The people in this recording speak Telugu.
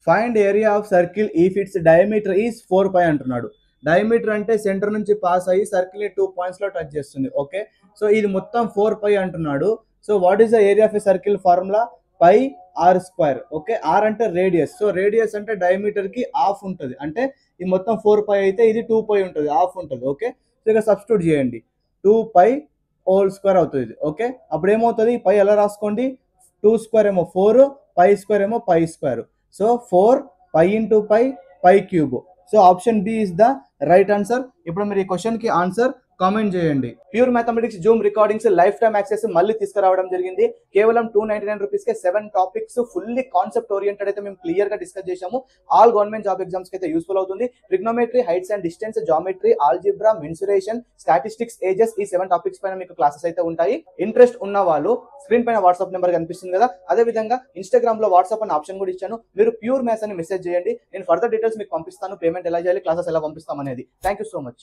Find area of circle if it's diameter is 4 pi అంటున్నాడు. డయామీటర్ అంటే సెంటర్ నుంచి పాస్ అయ్యి సర్కిల్ ని 2 పాయింట్స్ లో టచ్ చేస్తుంది. ఓకే, సో ఇది మొత్తం 4 పై అంటున్నాడు. So what is the area of a circle formula? Pi r square. Okay, r అంటే రేడియస్. సో రేడియస్ అంటే డయామీటర్ కి హాఫ్ ఉంటుంది. అంటే ఈ మొత్తం 4 పై అయితే ఇది 2 పై ఉంటుంది, హాఫ్ ఉంటుంది. ఓకే, సో ఇక సబ్స్టిట్యూట్ చేయండి, 2 పై హోల్ స్క్వేర్ అవుతుంది. ఓకే, అప్పుడు ఏమవుతుంది? పై ఎలా రాసుకోండి? 2 స్క్వేర్ ఏమో 4, పై స్క్వేర్ ఏమో pi square. So 4 pi into pi, pi cube. So option B is the right answer. ఇప్పుడు మీరు ఈ క్వశ్చన్ కి ఆన్సర్ కామెంట్ చేయండి. Pure mathematics zoom recordings life time access మళ్ళీ తీసుకురావడం జరిగింది. కేవలం 299 రూపీస్ కే 7 టాపిక్స్ ఫుల్లీ కాన్సెప్ట్ ఓరియంటెడ్ అయితే మేము క్లియర్ గా డిస్కస్ చేసాము. ఆల్ గవర్నమెంట్ జాబ్ ఎగ్జామ్స్ కి అయితే యూస్ఫుల్ అవుతుంది. Trigonometry, heights and distance, geometry, algebra, mensuration, statistics, ages, ఈ 7 టాపిక్స్ పైన మీకు క్లాసెస్ అయితే ఉంటాయి. ఇంట్రెస్ట్ ఉన్న వాళ్ళు స్క్రీన్ పైన వాట్సాప్ నెంబర్ కనిపిస్తుంది కదా, అదే విధంగా ఇన్స్టాగ్రామ్ లో వాట్సాప్ అనే ఆప్షన్ కూడా ఇచ్చాను. మీరు ప్యూర్ మ్యాథ్స్ అని మెసేజ్ చేయండి, నేను ఫర్దర్ డీటెయిల్స్ మీకు పంపిస్తాను. పేమెంట్ ఎలా చేయాలి, క్లాసెస్ ఎలా పంపిస్తాం అనేది. Thank you so much.